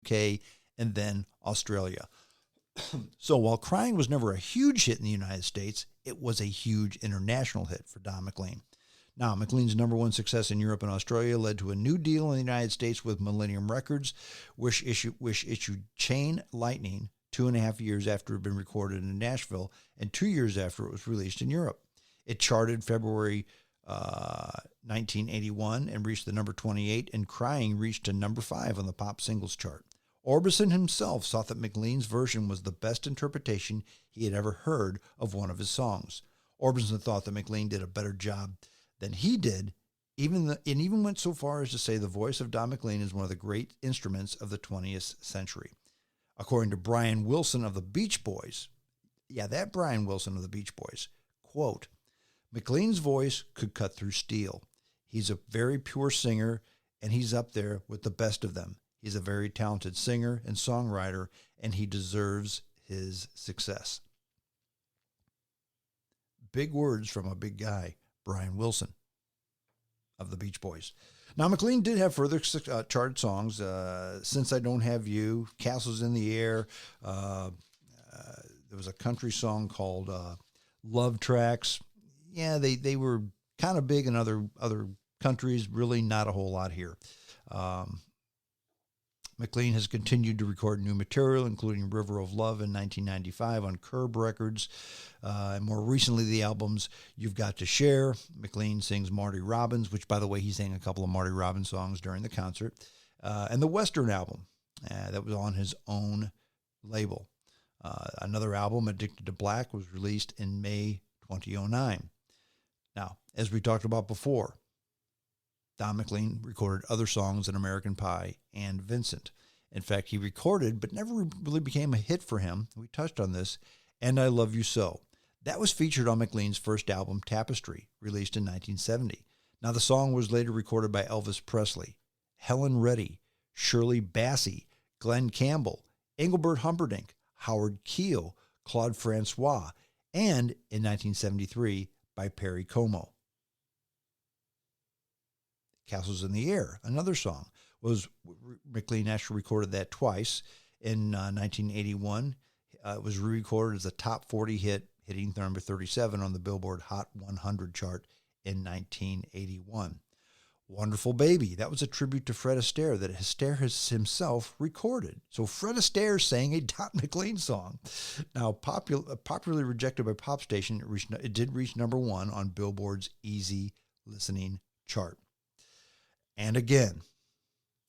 UK, and then Australia. So while Crying was never a huge hit in the United States, it was a huge international hit for Don McLean. Now, McLean's number one success in Europe and Australia led to a new deal in the United States with Millennium Records, which issued Chain Lightning 2.5 years after it had been recorded in Nashville and 2 years after it was released in Europe. It charted February 1981 and reached the number 28, and Crying reached to number 5 on the pop singles chart. Orbison himself thought that McLean's version was the best interpretation he had ever heard of one of his songs. Orbison thought that McLean did a better job than he did, and even went so far as to say the voice of Don McLean is one of the great instruments of the 20th century. According to Brian Wilson of the Beach Boys, that Brian Wilson of the Beach Boys, quote, McLean's voice could cut through steel. He's a very pure singer, and he's up there with the best of them. He's a very talented singer and songwriter, and he deserves his success. Big words from a big guy, Brian Wilson of the Beach Boys. Now, McLean did have further charted songs, Since I Don't Have You, Castles in the Air. There was a country song called Love Tracks. Yeah, they were kind of big in other countries, really not a whole lot here. McLean has continued to record new material, including River of Love in 1995 on Curb Records. And more recently, the albums You've Got to Share. McLean sings Marty Robbins, which, by the way, he sang a couple of Marty Robbins songs during the concert. And the Western album that was on his own label. Another album, Addicted to Black, was released in May 2009. Now, as we talked about before, Don McLean recorded other songs than American Pie and Vincent. In fact, he recorded, but never really became a hit for him. We touched on this, And I Love You So. That was featured on McLean's first album, Tapestry, released in 1970. Now, the song was later recorded by Elvis Presley, Helen Reddy, Shirley Bassey, Glenn Campbell, Engelbert Humperdinck, Howard Keel, Claude Francois, and in 1973 by Perry Como. Castles in the Air, another song, McLean actually recorded that twice. In 1981, it was re-recorded as a top 40 hit, hitting number 37 on the Billboard Hot 100 chart in 1981. Wonderful Baby, that was a tribute to Fred Astaire that Astaire has himself recorded. So Fred Astaire sang a Don McLean song. Now, popularly rejected by Pop Station, it did reach number 1 on Billboard's Easy Listening chart. And again,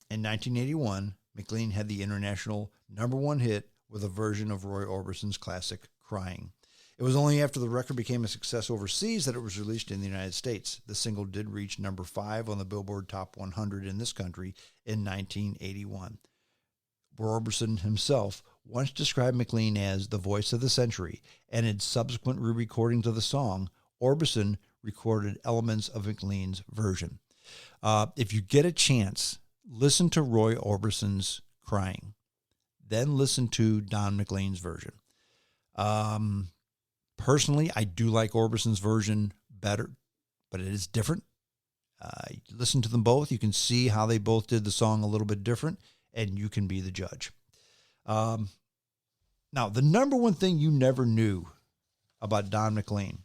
in 1981, McLean had the international number 1 hit with a version of Roy Orbison's classic, Crying. It was only after the record became a success overseas that it was released in the United States. The single did reach number 5 on the Billboard Top 100 in this country in 1981. Roy Orbison himself once described McLean as the voice of the century, and in subsequent re-recordings of the song, Orbison recorded elements of McLean's version. If you get a chance, listen to Roy Orbison's Crying. Then listen to Don McLean's version. Personally, I do like Orbison's version better, but it is different. Listen to them both. You can see how they both did the song a little bit different, and you can be the judge. Now, the number one thing you never knew about Don McLean,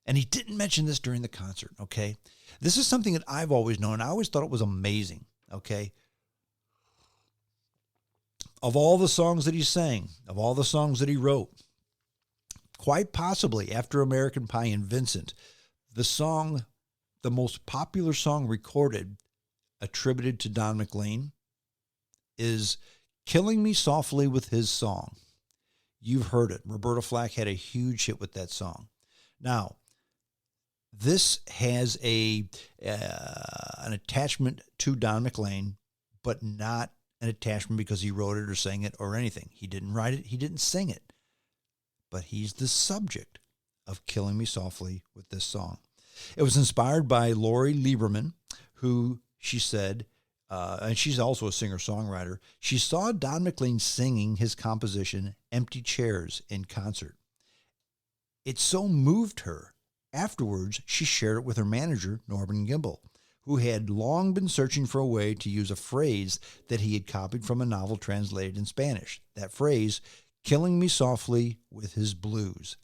and he didn't mention this during the concert, okay? This is something that I've always known. I always thought it was amazing, okay? Of all the songs that he sang, of all the songs that he wrote, quite possibly after American Pie and Vincent, the most popular song recorded attributed to Don McLean is Killing Me Softly with his song. You've heard it. Roberta Flack had a huge hit with that song. Now, this has an attachment to Don McLean, but not an attachment because he wrote it or sang it or anything. He didn't write it. He didn't sing it. But he's the subject of Killing Me Softly with this song. It was inspired by Lori Lieberman, who she said, and she's also a singer-songwriter, she saw Don McLean singing his composition Empty Chairs in concert. It so moved her. Afterwards, she shared it with her manager, Norman Gimbel, who had long been searching for a way to use a phrase that he had copied from a novel translated in Spanish. That phrase, killing me softly with his blues.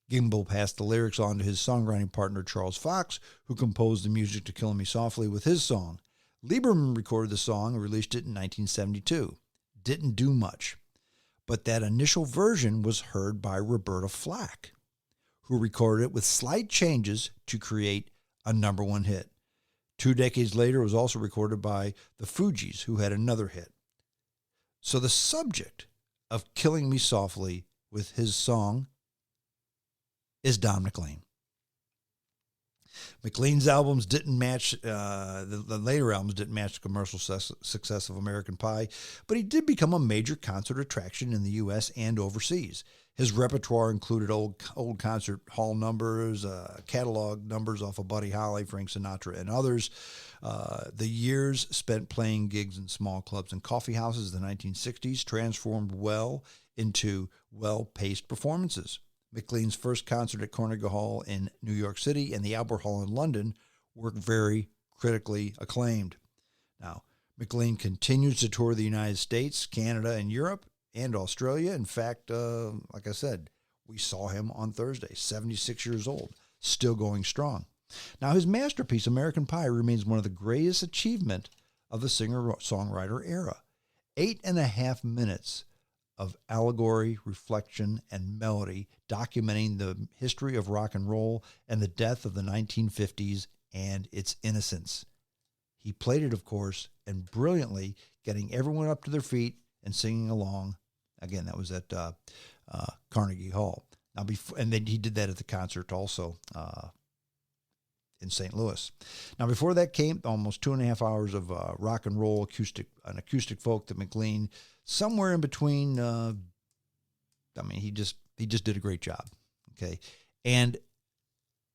Gimbel passed the lyrics on to his songwriting partner Charles Fox, who composed the music to Killing Me Softly with his song. Lieberman recorded the song and released it in 1972. Didn't do much, but that initial version was heard by Roberta Flack, who recorded it with slight changes to create a number one hit. 2 decades later, it was also recorded by the Fugees, who had another hit. So the subject of Killing Me Softly with his song is Don McLean. McLean's albums didn't match, the later albums didn't match the commercial success of American Pie, but he did become a major concert attraction in the U.S. and overseas. His repertoire included old concert hall numbers, catalog numbers off of Buddy Holly, Frank Sinatra, and others. The years spent playing gigs in small clubs and coffee houses in the 1960s transformed well into well-paced performances. McLean's first concert at Carnegie Hall in New York City and the Albert Hall in London were very critically acclaimed. Now, McLean continues to tour the United States, Canada, and Europe, and Australia. In fact, like I said, we saw him on Thursday, 76 years old, still going strong. Now, his masterpiece, American Pie, remains one of the greatest achievements of the singer-songwriter era. 8.5 minutes of allegory, reflection, and melody documenting the history of rock and roll and the death of the 1950s and its innocence. He played it, of course, and brilliantly, getting everyone up to their feet and singing along. Again, that was at Carnegie Hall. Now, and then he did that at the concert also in St. Louis. Now, before that came almost 2.5 hours of rock and roll acoustic folk that McLean, somewhere in between. He just did a great job. Okay, and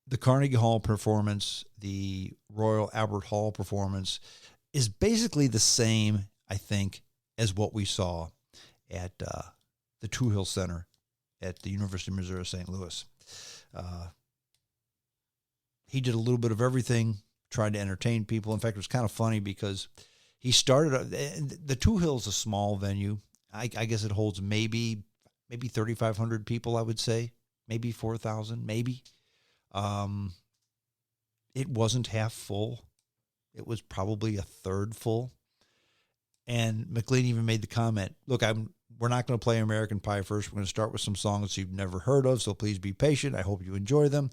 the Carnegie Hall performance, the Royal Albert Hall performance, is basically the same, I think, as what we saw at the Two-Hill Center at the University of Missouri St. Louis. He did a little bit of everything, tried to entertain people. In fact, it was kind of funny because he started, the Two-Hill is a small venue. I guess it holds maybe 3,500 people, I would say, maybe 4,000, maybe. It wasn't half full. It was probably a third full. And McLean even made the comment, look, we're not going to play American Pie first. We're going to start with some songs you've never heard of, so please be patient. I hope you enjoy them.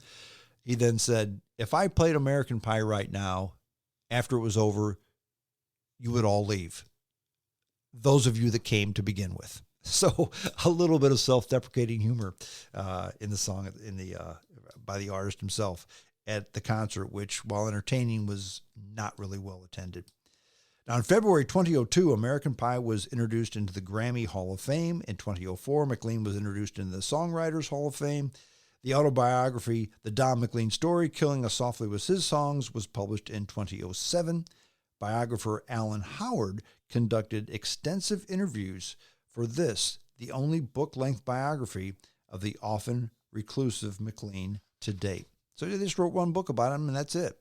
He then said, if I played American Pie right now, after it was over, you would all leave. Those of you that came to begin with. So a little bit of self-deprecating humor in the song by the artist himself at the concert, which, while entertaining, was not really well attended. Now, in February 2002, American Pie was introduced into the Grammy Hall of Fame. In 2004, McLean was introduced into the Songwriters Hall of Fame. The autobiography, The Don McLean Story, Killing Us Softly with His Songs, was published in 2007. Biographer Alan Howard conducted extensive interviews for this, the only book-length biography of the often reclusive McLean to date. So they just wrote one book about him, and that's it.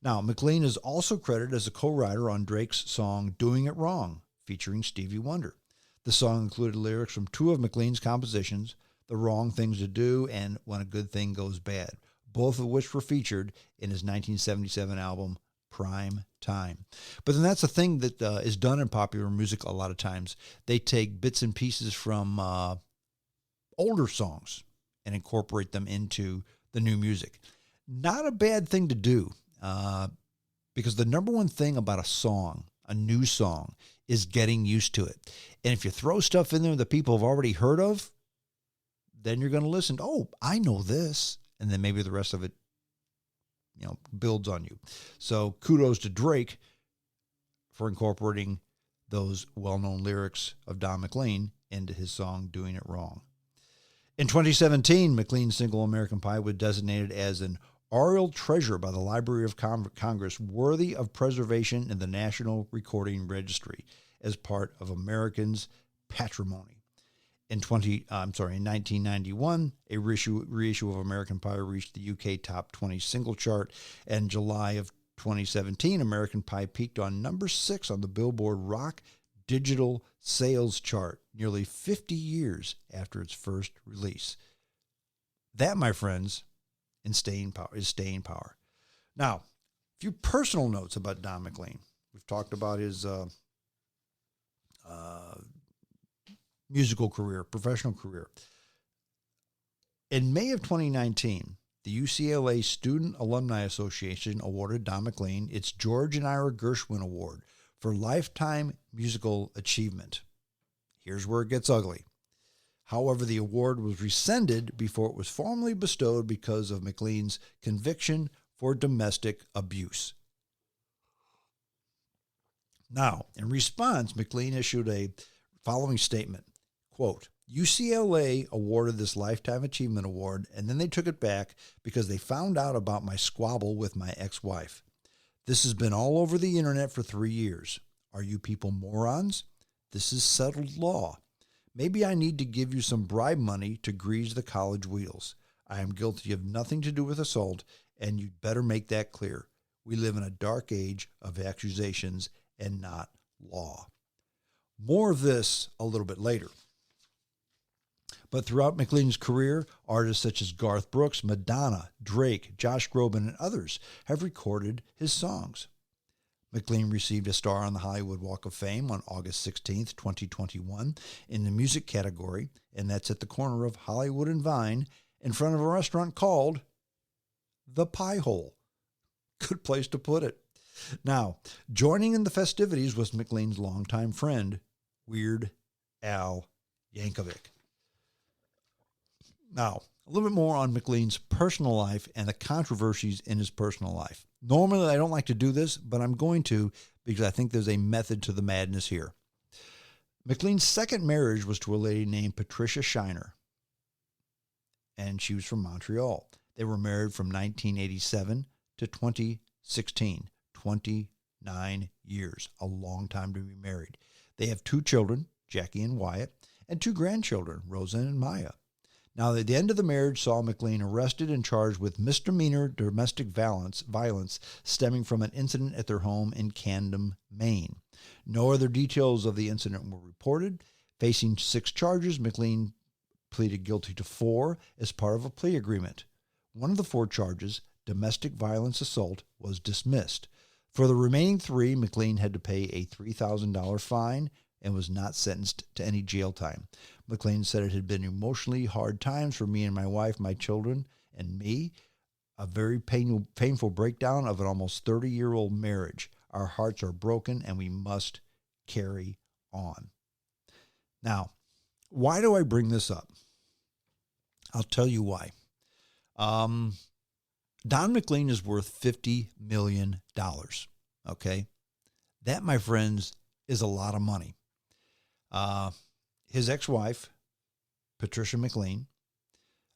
Now, McLean is also credited as a co-writer on Drake's song Doing It Wrong, featuring Stevie Wonder. The song included lyrics from 2 of McLean's compositions, The Wrong Things to Do and When a Good Thing Goes Bad, both of which were featured in his 1977 album, Prime Time. But then that's the thing that is done in popular music a lot of times. They take bits and pieces from older songs and incorporate them into the new music. Not a bad thing to do, because the number one thing about a song, a new song, is getting used to it. And if you throw stuff in there that people have already heard of, then you're going to listen. Oh, I know this. And then maybe the rest of it, builds on you. So kudos to Drake for incorporating those well-known lyrics of Don McLean into his song Doing It Wrong. In 2017, McLean's single American Pie was designated as an aural treasure by the Library of Congress, worthy of preservation in the National Recording Registry as part of Americans' patrimony. In 1991, a reissue of American Pie reached the UK Top 20 single chart, and in July of 2017, American Pie peaked on number 6 on the Billboard Rock Digital Sales Chart, nearly 50 years after its first release. That, my friends, is staying power. Now, a few personal notes about Don McLean. We've talked about his musical career, professional career. In May of 2019, the UCLA Student Alumni Association awarded Don McLean its George and Ira Gershwin Award for Lifetime Musical Achievement. Here's where it gets ugly. However, the award was rescinded before it was formally bestowed because of McLean's conviction for domestic abuse. Now, in response, McLean issued a following statement, quote, UCLA awarded this Lifetime Achievement Award, and then they took it back because they found out about my squabble with my ex-wife. This has been all over the internet for 3 years. Are you people morons? This is settled law. Maybe I need to give you some bribe money to grease the college wheels. I am guilty of nothing to do with assault, and you'd better make that clear. We live in a dark age of accusations and not law. More of this a little bit later. But throughout McLean's career, artists such as Garth Brooks, Madonna, Drake, Josh Groban, and others have recorded his songs. McLean received a star on the Hollywood Walk of Fame on August 16, 2021, in the music category, and that's at the corner of Hollywood and Vine, in front of a restaurant called The Pie Hole. Good place to put it. Now, joining in the festivities was McLean's longtime friend, Weird Al Yankovic. Now, a little bit more on McLean's personal life and the controversies in his personal life. Normally, I don't like to do this, but I'm going to because I think there's a method to the madness here. McLean's second marriage was to a lady named Patricia Shiner, and she was from Montreal. They were married from 1987 to 2016, 29 years, a long time to be married. They have 2 children, Jackie and Wyatt, and 2 grandchildren, Rosa and Maya. Now, at the end of the marriage saw McLean arrested and charged with misdemeanor domestic violence stemming from an incident at their home in Camden, Maine. No other details of the incident were reported. Facing 6 charges, McLean pleaded guilty to 4 as part of a plea agreement. One of the 4 charges, domestic violence assault, was dismissed. For the remaining 3, McLean had to pay a $3,000 fine and was not sentenced to any jail time. McLean said it had been emotionally hard times for me and my wife, my children, and me. A very painful breakdown of an almost 30-year-old marriage. Our hearts are broken and we must carry on. Now, why do I bring this up? I'll tell you why. Don McLean is worth $50 million. Okay? That, my friends, is a lot of money. His ex-wife, Patricia McLean,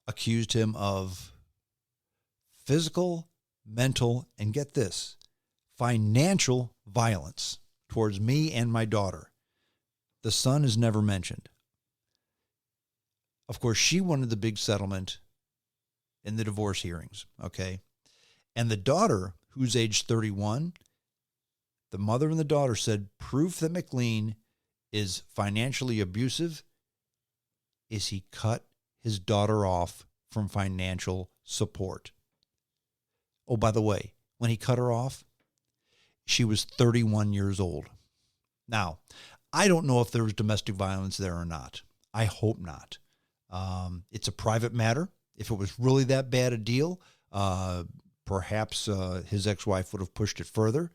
accused him of physical, mental, and get this, financial violence towards me and my daughter. The son is never mentioned. Of course, she wanted the big settlement in the divorce hearings, okay? And the daughter, who's age 31, the mother and the daughter said proof that McLean is financially abusive is he cut his daughter off from financial support. Oh, by the way, when he cut her off, she was 31 years old. Now, I don't know if there was domestic violence there or not. I hope not. It's a private matter. If it was really that bad a deal, perhaps his ex-wife would have pushed it further.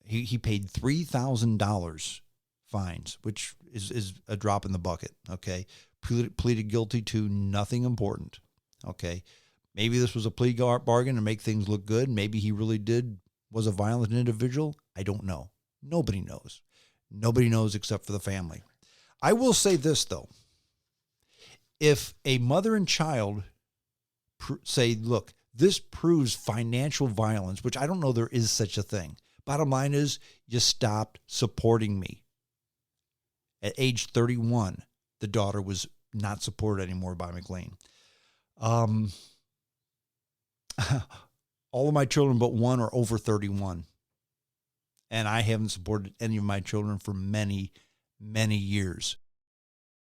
He paid $3,000 fines, which is a drop in the bucket, okay? Pleaded guilty to nothing important, okay? Maybe this was a plea bargain to make things look good. Maybe he really was a violent individual. I don't know. Nobody knows. Nobody knows except for the family. I will say this, though. If a mother and child say, look, this proves financial violence, which I don't know there is such a thing. Bottom line is you stopped supporting me. At age 31, the daughter was not supported anymore by McLean. All of my children but one are over 31. And I haven't supported any of my children for many, many years.